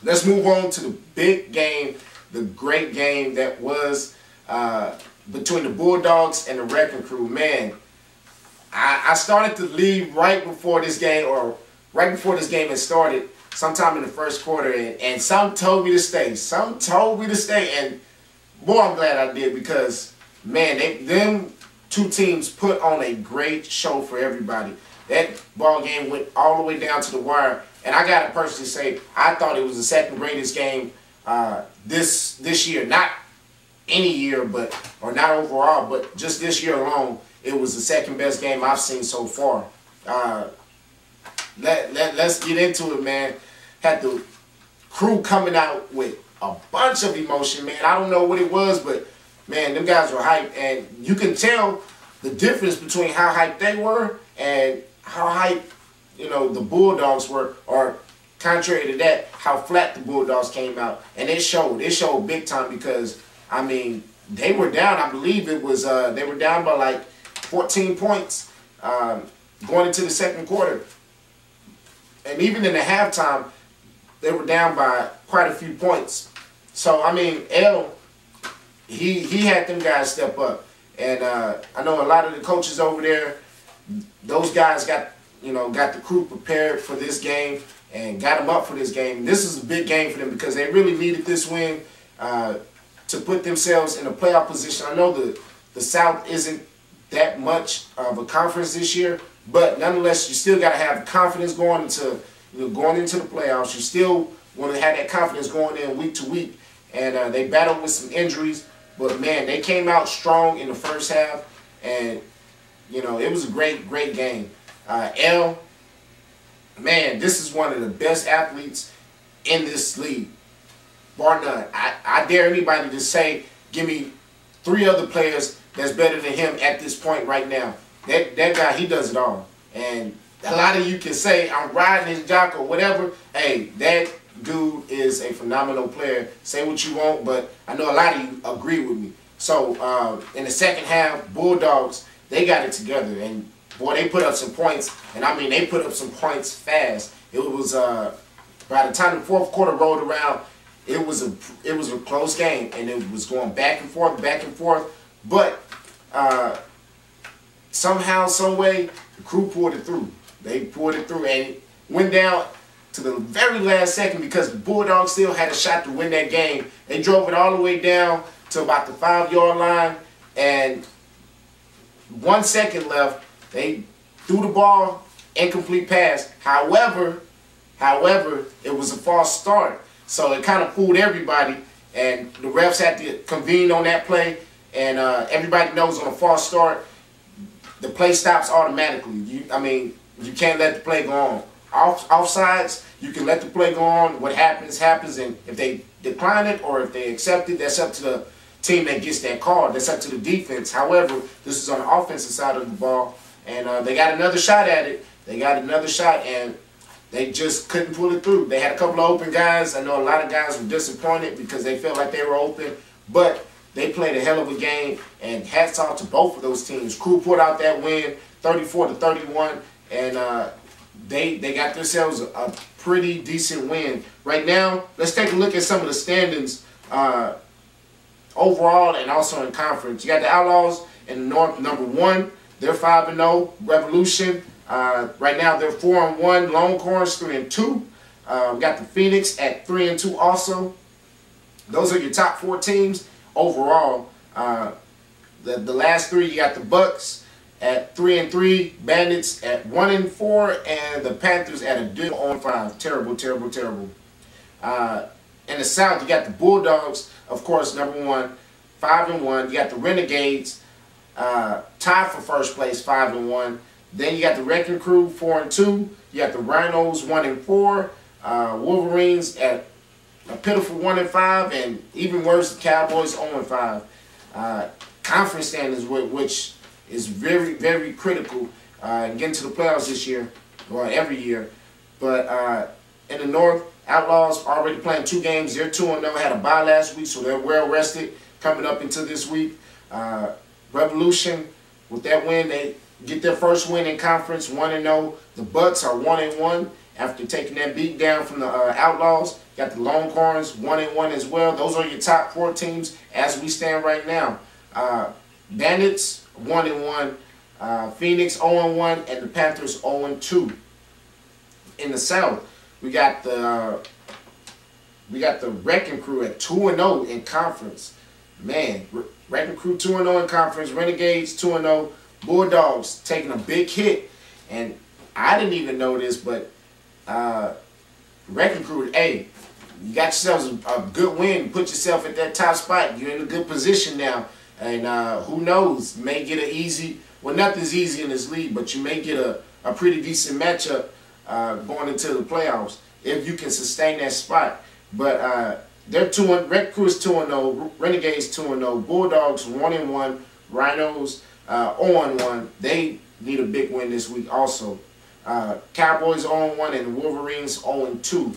let's move on to the big game, the great game that was between the Bulldogs and the Wrecking Crew. Man, I started to leave right before this game, or right before this game had started, sometime in the first quarter, and some told me to stay. Some told me to stay, and boy, I'm glad I did, because, man, them two teams put on a great show for everybody. That ball game went all the way down to the wire, and I got to personally say, I thought it was the second greatest game this year. Not any year, or not overall, but just this year alone, it was the second best game I've seen so far. Let's get into it, man. Had the Crew coming out with a bunch of emotion, man. I don't know what it was, but, man, them guys were hyped, and you can tell the difference between how hyped they were and how hyped, you know, the Bulldogs were, or contrary to that, how flat the Bulldogs came out. And it showed big time, because, I mean, they were down. I believe it was, they were down by like 14 points going into the second quarter. And even in the halftime, they were down by quite a few points. So, I mean, he had them guys step up. And I know a lot of the coaches over there, those guys got the Crew prepared for this game and got them up for this game. This is a big game for them, because they really needed this win to put themselves in a playoff position. I know the South isn't that much of a conference this year, but nonetheless, you still got to have confidence going into the playoffs. You still want to have that confidence going in week to week. And they battled with some injuries, but, man, they came out strong in the first half, and, you know, it was a great game. Man, this is one of the best athletes in this league, bar none. I dare anybody to say, give me 3 other players that's better than him at this point right now. That guy, he does it all. And a lot of you can say, I'm riding his jock or whatever. Hey, that dude is a phenomenal player. Say what you want, but I know a lot of you agree with me. So, in the second half, Bulldogs, they got it together. And, boy, they put up some points. And, I mean, they put up some points fast. It was, by the time the fourth quarter rolled around, it was a close game. And it was going back and forth, back and forth. But somehow, some way, the Crew pulled it through. They pulled it through, and it went down to the very last second, because the Bulldogs still had a shot to win that game. They drove it all the way down to about the 5-yard line, and 1 second left. They threw the ball, incomplete pass. However, it was a false start, so it kind of fooled everybody, and the refs had to convene on that play. And everybody knows on a false start, the play stops automatically. You can't let the play go on. Offsides, you can let the play go on. What happens, happens. And if they decline it or if they accept it, that's up to the team that gets that call. That's up to the defense. However, this is on the offensive side of the ball. And they got another shot at it. They got another shot, and they just couldn't pull it through. They had a couple of open guys. I know a lot of guys were disappointed because they felt like they were open. But they played a hell of a game, and hats off to both of those teams. Crew put out that win, 34-31, and they got themselves a pretty decent win. Right now, let's take a look at some of the standings overall and also in conference. You got the Outlaws in the North, #1. They're 5-0. Revolution, right now they're 4-1. Longhorns 3-2. We got the Phoenix at 3-2 also. Those are your top 4 teams. Overall, the last 3, you got the Bucks at 3-3, Bandits at 1-4, and the Panthers at a 0-5. Terrible. In the South, you got the Bulldogs, of course, #1, 5-1. You got the Renegades, tied for first place, 5-1. Then you got the Wrecking Crew, 4-2. You got the Rhinos, 1-4. Wolverines at a pitiful 1-5, and even worse, the Cowboys 0-5. Conference standings, which is very critical getting to the playoffs this year, well, every year. But in the North, Outlaws already playing 2 games. They're 2-0. Had a bye last week, so they're well rested coming up into this week. Revolution, with that win, they get their first win in conference, 1-0. The Bucks are 1-1 after taking that beat down from the Outlaws. Got the Longhorns 1-1 as well. Those are your top 4 teams as we stand right now. Bandits 1-1, Phoenix 0-1, and the Panthers 0-2. In the South, we got the Wrecking Crew at 2-0 in conference. Man, Wrecking Crew 2-0 in conference. Renegades 2-0. Bulldogs taking a big hit, and I didn't even know this, but Wrecking Crew, hey, you got yourselves a good win. Put yourself at that top spot. You're in a good position now. And who knows, you may get an easy, well, nothing's easy in this league, but you may get a pretty decent matchup going into the playoffs if you can sustain that spot. But they're 2-1. Wrecking Crew is 2-0. Renegades 2-0. Bulldogs 1-1. Rhinos 0-1. They need a big win this week also. Cowboys 0-1 and the Wolverines 0-2.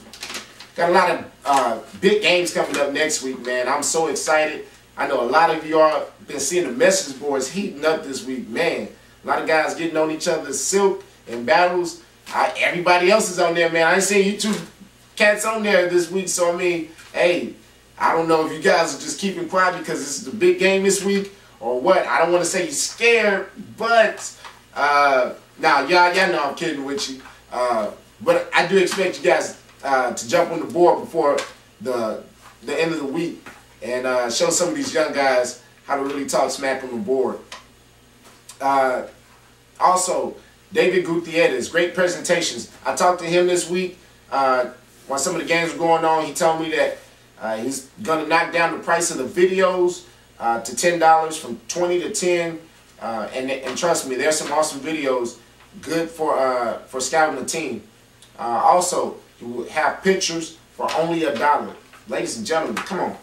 Got a lot of big games coming up next week, man. I'm so excited. I know a lot of you all been seeing the message boards heating up this week, man. A lot of guys getting on each other's silk and battles. Everybody else is on there, man. I ain't seen you two cats on there this week, so I mean, hey, I don't know if you guys are just keeping quiet because this is the big game this week or what. I don't want to say you're scared, but now y'all know I'm kidding with you. But I do expect you guys to jump on the board before the end of the week and show some of these young guys how to really talk smack on the board. Also, David Gutierrez, great presentations. I talked to him this week while some of the games were going on. He told me that he's going to knock down the price of the videos to $10 from 20 to 10. And trust me, there's some awesome videos, good for scouting the team. Also, you will have pictures for only $1. Ladies and gentlemen, come on.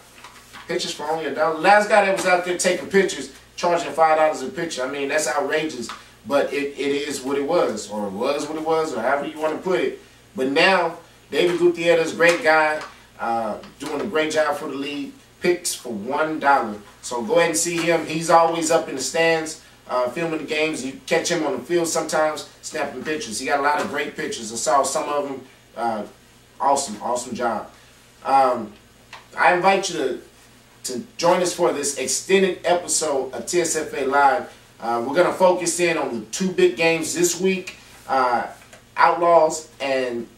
Pictures for only $1. Last guy that was out there taking pictures, charging $5 a picture. I mean, that's outrageous. But it is what it was, or it was what it was, or however you want to put it. But now, David Gutierrez, great guy, doing a great job for the league. Picks for $1. So go ahead and see him. He's always up in the stands, filming the games. You catch him on the field sometimes, snapping pictures. He got a lot of great pictures. I saw some of them. Awesome job. I invite you to join us for this extended episode of TSFA Live. We're going to focus in on the 2 big games this week, Outlaws and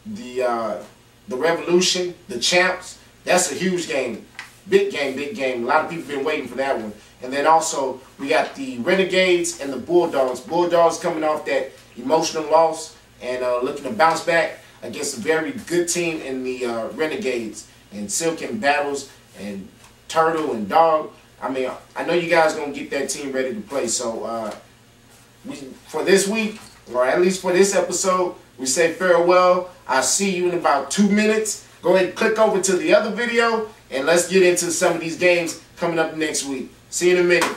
the Revolution, the Champs. That's a huge game. Big game, big game. A lot of people have been waiting for that one. And then also, we got the Renegades and the Bulldogs. Bulldogs coming off that emotional loss and looking to bounce back against a very good team in the Renegades. And Silk and Battles and Turtle and Dog. I mean, I know you guys going to get that team ready to play. So, for this week, or at least for this episode, we say farewell. I'll see you in about 2 minutes. Go ahead and click over to the other video, and let's get into some of these games coming up next week. See you in a minute.